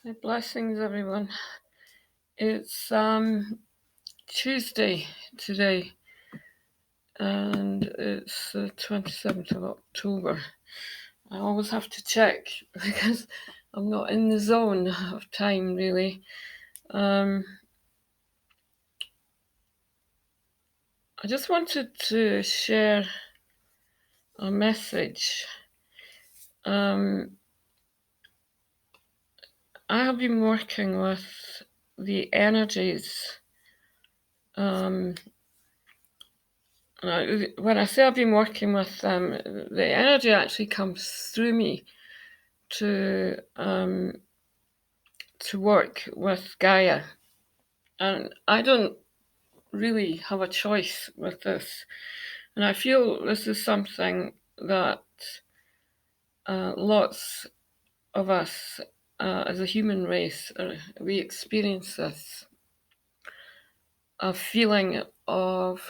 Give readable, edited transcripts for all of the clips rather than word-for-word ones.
My blessings, everyone. It's Tuesday today, and it's the 27th of October. I always have to check because I'm not in the zone of time, really. I just wanted to share a message. I have been working with the energies. When I say I've been working with them, the energy actually comes through me to work with Gaia, and I don't really have a choice with this. And I feel this is something that lots of us as a human race we experience this a feeling of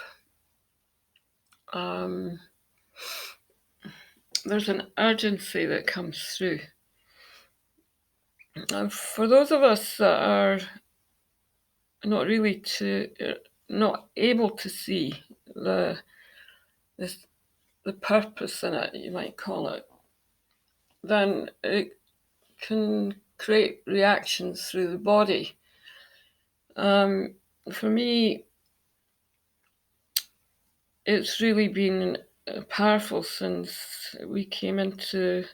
there's an urgency that comes through. And for those of us that are not able to see the this, the purpose in it, you might call it, then it can create reactions through the body. For me, it's really been powerful since we came into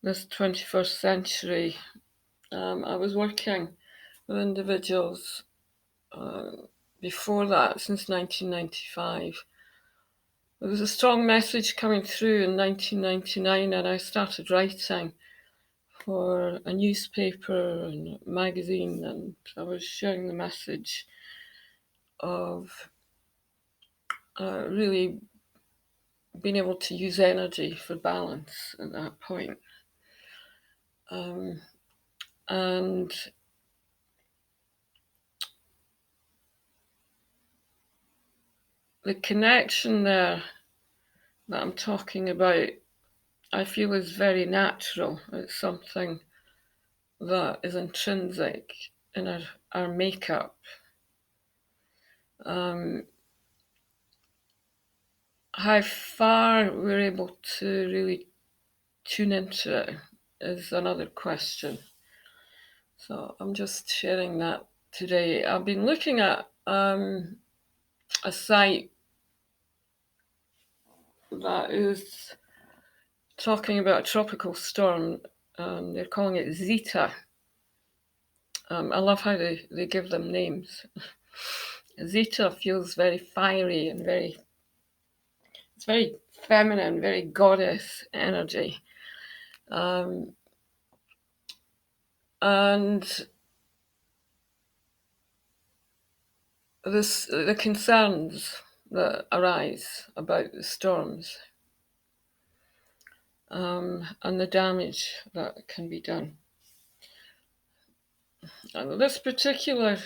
this 21st century. I was working with individuals before that, since 1995. There was a strong message coming through in 1999, and I started writing for a newspaper and a magazine, and I was sharing the message of really being able to use energy for balance at that point. And the connection there that I'm talking about, I feel is very natural. It's something that is intrinsic in our makeup. How far we're able to really tune into it is another question. So I'm just sharing that today. I've been looking at a site that is talking about a tropical storm. They're calling it Zeta. I love how they give them names. Zeta feels very fiery and it's very feminine, very goddess energy. And the concerns that arise about the storms and the damage that can be done. And this particular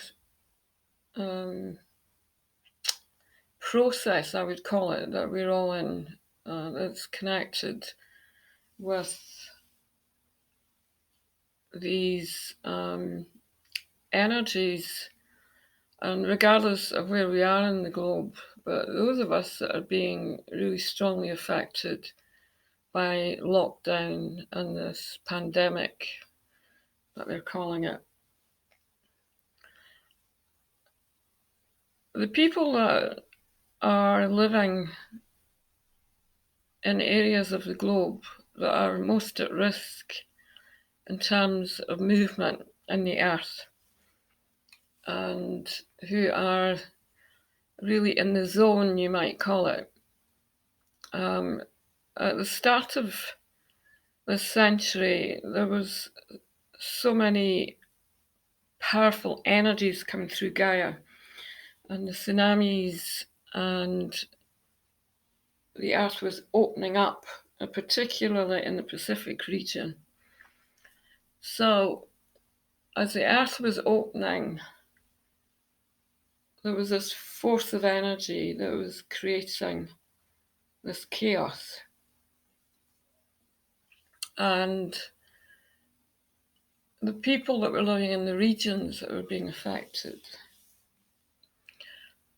process, I would call it, that we're all in, that's connected with these energies, and regardless of where we are in the globe, but those of us that are being really strongly affected by lockdown and this pandemic that they're calling it. The people that are living in areas of the globe that are most at risk in terms of movement in the earth and who are really in the zone, you might call it. At the start of this century, there was so many powerful energies coming through Gaia, and the tsunamis, and the earth was opening up, particularly in the Pacific region. So as the earth was opening, there was this force of energy that was creating this chaos. And the people that were living in the regions that were being affected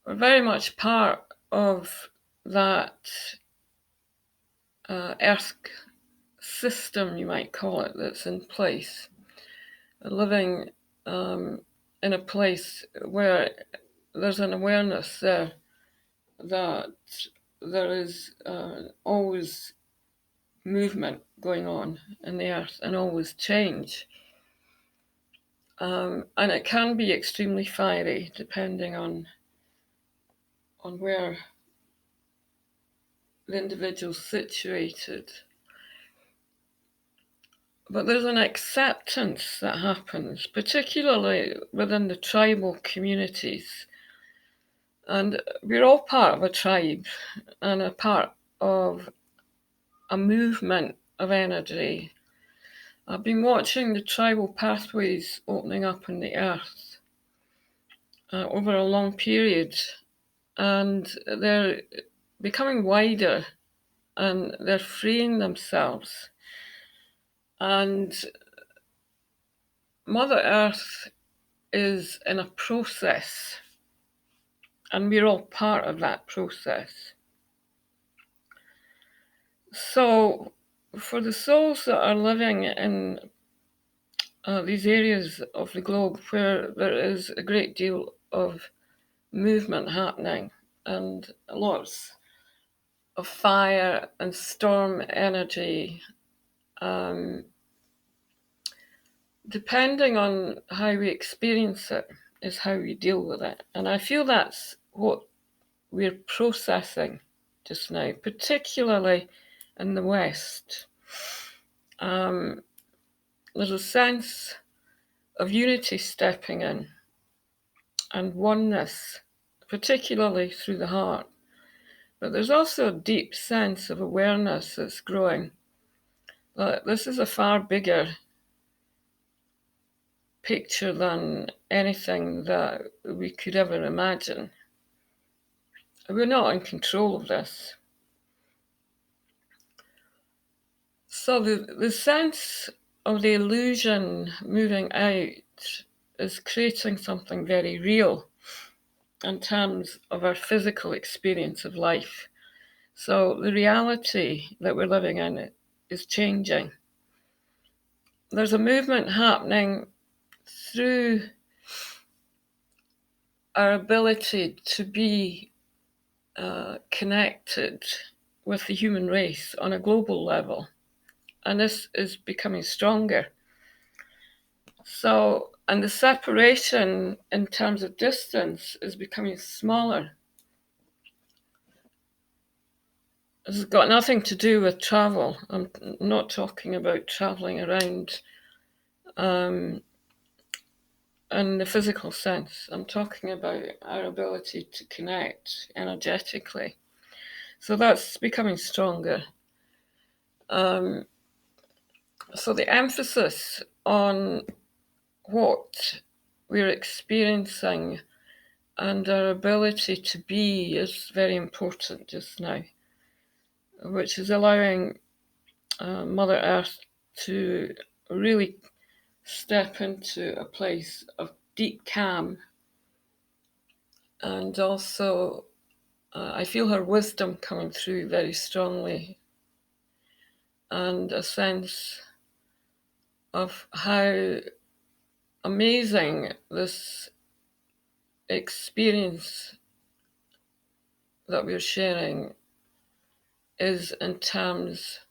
were very much part of that earth system, you might call it, that's in place, living in a place where there's an awareness there that there is always movement going on in the earth and always change. And it can be extremely fiery depending on where the individual's situated. But there's an acceptance that happens, particularly within the tribal communities. And we're all part of a tribe and a part of a movement of energy. I've been watching the tribal pathways opening up in the earth over a long period, and they're becoming wider and they're freeing themselves. And Mother Earth is in a process, and we're all part of that process. So, for the souls that are living in these areas of the globe where there is a great deal of movement happening and lots of fire and storm energy, depending on how we experience it is how we deal with it. And I feel that's what we're processing just now, particularly in the West. There's a sense of unity stepping in and oneness, particularly through the heart. But there's also a deep sense of awareness that's growing. This is a far bigger picture than anything that we could ever imagine. We're not in control of this. So the sense of the illusion moving out is creating something very real in terms of our physical experience of life. So the reality that we're living in is changing. There's a movement happening through our ability to be connected with the human race on a global level. And this is becoming stronger. So, and the separation in terms of distance is becoming smaller. This has got nothing to do with travel. I'm not talking about traveling around in the physical sense. I'm talking about our ability to connect energetically. So that's becoming stronger. So the emphasis on what we're experiencing and our ability to be is very important just now, which is allowing Mother Earth to really step into a place of deep calm. And also, I feel her wisdom coming through very strongly, and a sense of how amazing this experience that we're sharing is in terms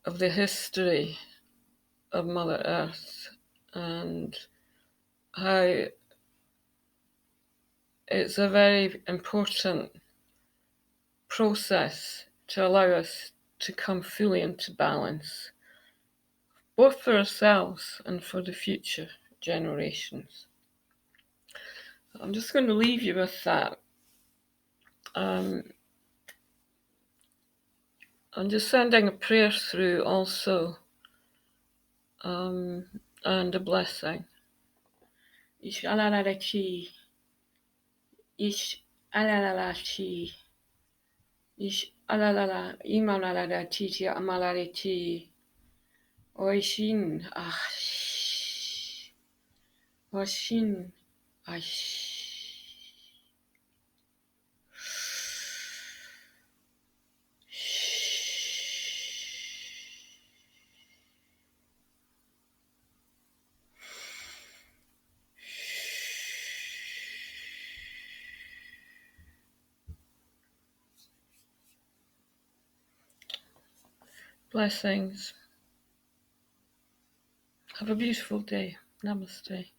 of the history of Mother Earth and how it's a very important process to allow us to come fully into balance, both for ourselves and for the future generations. I'm just going to leave you with that. I'm just sending a prayer through also, and a blessing. Ish alalalachi, ish alalalachi, ish alalala, imalalati, amalariti, oishin, ah. Washin. Aish. Blessings. Have a beautiful day. Namaste.